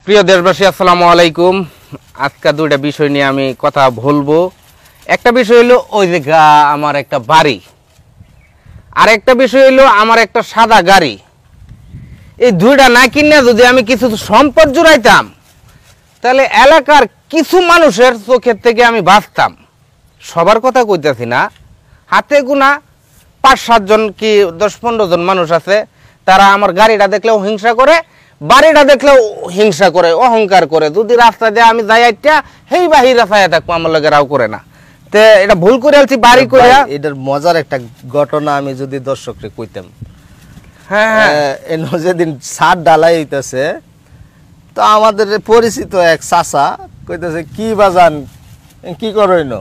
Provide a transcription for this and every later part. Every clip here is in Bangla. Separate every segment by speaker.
Speaker 1: প্রিয় দেশবাসী, আসসালামু আলাইকুম। আজকে দুইটা বিষয় নিয়ে আমি কথা বলবো। একটা বিষয় হলো ওই যে আমার একটা বাড়ি, আর একটা বিষয় হলো আমার একটা সাদা গাড়ি। এই দুইটা না কিনে যদি আমি কিছু সম্পদ জুড়াইতাম, তাহলে এলাকার কিছু মানুষের চোখের থেকে আমি বাঁচতাম। সবার কথা কইতেছি না, হাতে গোনা 5-7 জন কি 10-15 জন মানুষ আছে, তারা আমার গাড়িটা দেখলেও হিংসা করে, বাড়িটা দেখলেও হিংসা করে, অহংকার করে। যদি রাস্তা দিয়ে আমি যাই একটা হেই বাহির রাস্তায় থাকবো, আমার লোকের রাও করে না। তে এটা ভুল করে আলছি বাড়ি করে।
Speaker 2: এটার মজার একটা ঘটনা আমি যদি দর্শককে কইতাম।
Speaker 1: হ্যাঁ,
Speaker 2: যেদিন ছাদ ঢালাই হইতেছে, তো আমাদের পরিচিত এক চাচা কইতেছে, কি বাজান কি করইন?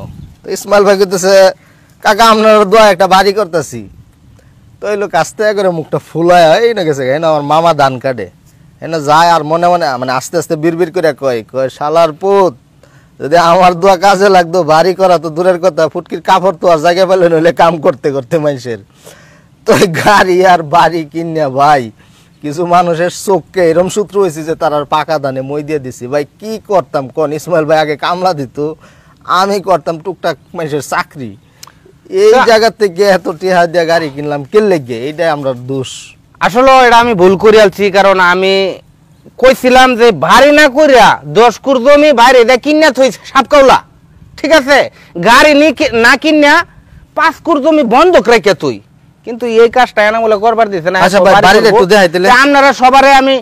Speaker 2: তো ইসমাইল ভাই কইতেছে, কাকা আপনার দোয়া একটা বাড়ি করতেছি। তো এই লোক আস্তে করে মুখটা ফুলায় এই না গেছে, আমার মামা ধান কাটে এনে যায়, আর মনে মনে মানে আস্তে আস্তে বিড়বিড় করে কয় শালার পুত, যদি আমার দোয়া কাজে লাগতো, বাড়ি করা তো দূরের কথা, ফুটকির কাপড় তো আর জায়গা পেলে নইলে কাম করতে করতে মানুষের। তো গাড়ি আর বাড়ি কিনিয়া ভাই কিছু মানুষের চোখকে এরম সূত্র হয়েছে যে তার আর পাকা দানে মই দিয়ে দিছি। ভাই কি করতাম কোন? ইসমাইল ভাই আগে কামলা দিত, আমি করতাম টুকটাক মানুষের চাকরি। এই জায়গা থেকে এত টিহা দিয়ে গাড়ি কিনলাম কিনলে গিয়ে, এইটাই আমরা দোষ।
Speaker 1: আসলে এটা আমি ভুল করে আলছি, কারণ আমি কইছিলাম যে বাড়ি না করিয়া 10 কুর জমি বাইরে এটা কিনা থই সাপকাউলা, ঠিক আছে, গাড়ি না কিনা 5 কুর জমি বন্ধক রেখে তুই। কিন্তু এই কাজটা এনা বলে করবার দিছে না। আপনারা সবারে আমি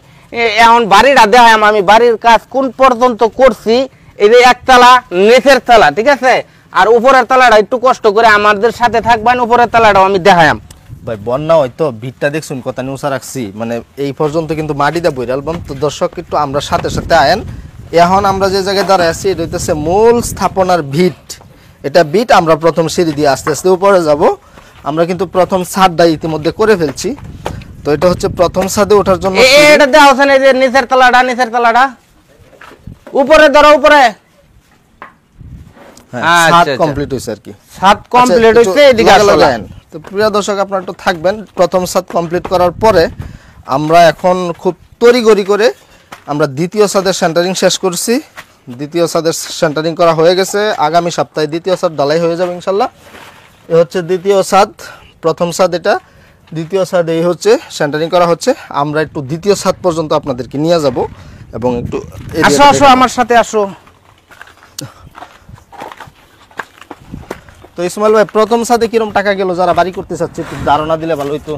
Speaker 1: এখন বাড়িটা দেখাম, আমি বাড়ির কাজ কোন পর্যন্ত করছি। এই যে একতলা নিচের তলা, ঠিক আছে, আর উপরের তলাটা একটু কষ্ট করে আমাদের সাথে থাকবেন, উপরের তলাটাও আমি দেখাম।
Speaker 2: ভাই বন্যা হয়তো ভিটটা দেখছুন কথা নিউসা রাখছি, মানে এই পর্যন্ত কিন্তু মাটিতে বই অ্যালবাম। তো দর্শক একটু আমরা সাথে সাথে আয়েন। এখন আমরা যে জায়গায় দাঁড়ায় আছি, এটা হইতেছে মূল স্থাপনার ভিট। এটা ভিট, আমরা প্রথম সিঁড়ি দিয়ে আস্তে আস্তে উপরে যাব। আমরা কিন্তু প্রথম ছাদটা ইতিমধ্যে করে ফেলছি। তো এটা হচ্ছে প্রথম ছাদে ওঠার জন্য।
Speaker 1: এটা দেওয়া হচ্ছে না, এই যে নিচের তলাটা, নিচের তলাটা উপরে ধরো, উপরে
Speaker 2: ছাদ কমপ্লিট হইছে আর কি।
Speaker 1: ছাদ কমপ্লিট হইছে, এদিকে আসেন।
Speaker 2: তো প্রিয় দর্শক, আপনারা একটু থাকবেন। প্রথম ছাদ কমপ্লিট করার পরে আমরা এখন খুব তড়িঘড়ি করে আমরা দ্বিতীয় ছাদের সেন্টারিং শেষ করছি। দ্বিতীয় ছাদের সেন্টারিং করা হয়ে গেছে। আগামী সপ্তাহে দ্বিতীয় ছাদ ঢালাই হয়ে যাবে ইনশাল্লাহ। এ হচ্ছে দ্বিতীয় ছাদ, প্রথম ছাদ এটা, দ্বিতীয় ছাদ এই হচ্ছে সেন্টারিং করা হচ্ছে। আমরা একটু দ্বিতীয় ছাদ পর্যন্ত আপনাদেরকে নিয়ে যাব এবং একটু
Speaker 1: আসো আসো আমার সাথে আসো।
Speaker 2: তো ইসমাইল ভাই, প্রথম ছাদে কিরকম টাকা গেল? যারা বাড়ি করতে চাচ্ছে একটু ধারণা দিলে ভালো হইতো।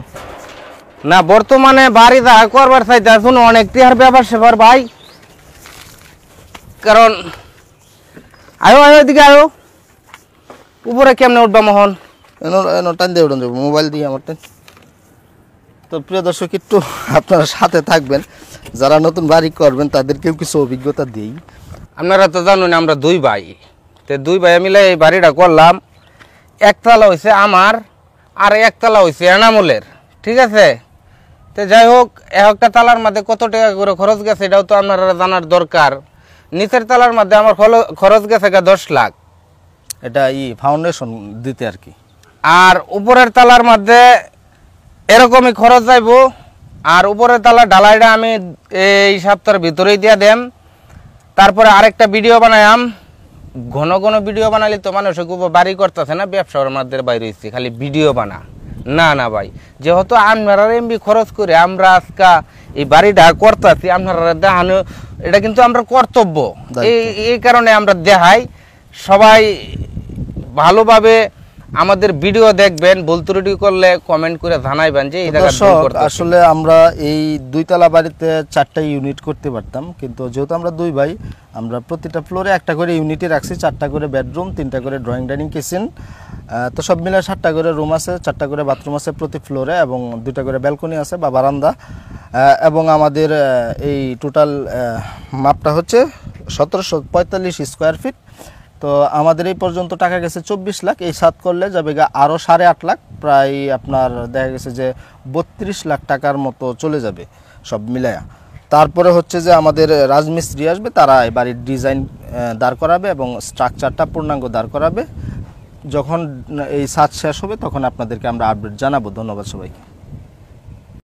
Speaker 1: না, বর্তমানে বাড়ি দেখা করবার চাইতে এখন অনেক টিহার ব্যাপার সেবার ভাই, কারণ আয়ো আয়ো এদিকে আয়ো। উপরে কেমনে উঠবা মোহন?
Speaker 2: টান দিয়ে উঠুন যাবো, মোবাইল দিয়ে আমার টান। তো প্রিয় দর্শক, একটু আপনারা সাথে থাকবেন, যারা নতুন বাড়ি করবেন তাদেরকেও কিছু অভিজ্ঞতা দিই।
Speaker 1: আপনারা তো জানুন আমরা 2 ভাই, তো 2 ভাই মিলে এই বাড়িটা করলাম। একতলা হয়েছে আমার, আর একতলা হয়েছে এনামুলের, ঠিক আছে। তো যাই হোক, একটা তালার মধ্যে কত টাকা করে খরচ গেছে এটাও তো আপনারা জানার দরকার। নিচের তালার মধ্যে আমার খরচ গেছে 10 লাখ,
Speaker 2: এটা ফাউন্ডেশন দিতে আর কি।
Speaker 1: আর উপরের তালার মধ্যে এরকমই খরচ যাইব। আর উপরের তালার ঢালাইটা আমি এই সপ্তাহের ভিতরেই দিয়ে দেম। তারপরে আরেকটা ভিডিও বানায়াম। ঘন ঘন ভিডিও বানালে তো মানুষ বাড়ি করতেছে না, ব্যবসার মধ্যে বাইরে হচ্ছে, খালি ভিডিও বানা। না না ভাই, যেহেতু আপনারা এমবি খরচ করে আমরা আজকে এই বাড়িটা করতেছি, আপনারা দেখানো এটা কিন্তু আমরা কর্তব্য। এই কারণে আমরা দেখাই। সবাই ভালোভাবে আমাদের ভিডিও দেখবেন, ভুল ত্রুটি করলে কমেন্ট করে জানাইবেন যে এই জায়গাটা।
Speaker 2: আসলে আমরা এই 2 তলা বাড়িতে 4টা ইউনিট করতে পারতাম, কিন্তু যেহেতু আমরা 2 ভাই, আমরা প্রতিটা ফ্লোরে একটা করে ইউনিটে রাখছি। 4টা করে বেডরুম, 3টা করে ড্রয়িং ডাইনিং কিচেন, তো সব মিলে 7টা করে রুম আছে, 4টা করে বাথরুম আছে প্রতি ফ্লোরে, এবং 2টা করে ব্যালকনি আছে বা বারান্দা। এবং আমাদের এই টোটাল মাপটা হচ্ছে 1745 স্কোয়ার ফিট। তো আমাদের এই পর্যন্ত টাকা গেছে 24 লাখ। এই ছাদ করলে যাবে আরও 8.5 লাখ, প্রায় আপনার দেখা গেছে যে 32 লাখ টাকার মতো চলে যাবে সব মিলায়া। তারপরে হচ্ছে যে আমাদের রাজমিস্ত্রি আসবে, তারা এই বাড়ির ডিজাইন দাঁড় করাবে এবং স্ট্রাকচারটা পূর্ণাঙ্গ দাঁড় করাবে। যখন এই ছাদ শেষ হবে তখন আপনাদেরকে আমরা আপডেট জানাবো। ধন্যবাদ সবাইকে।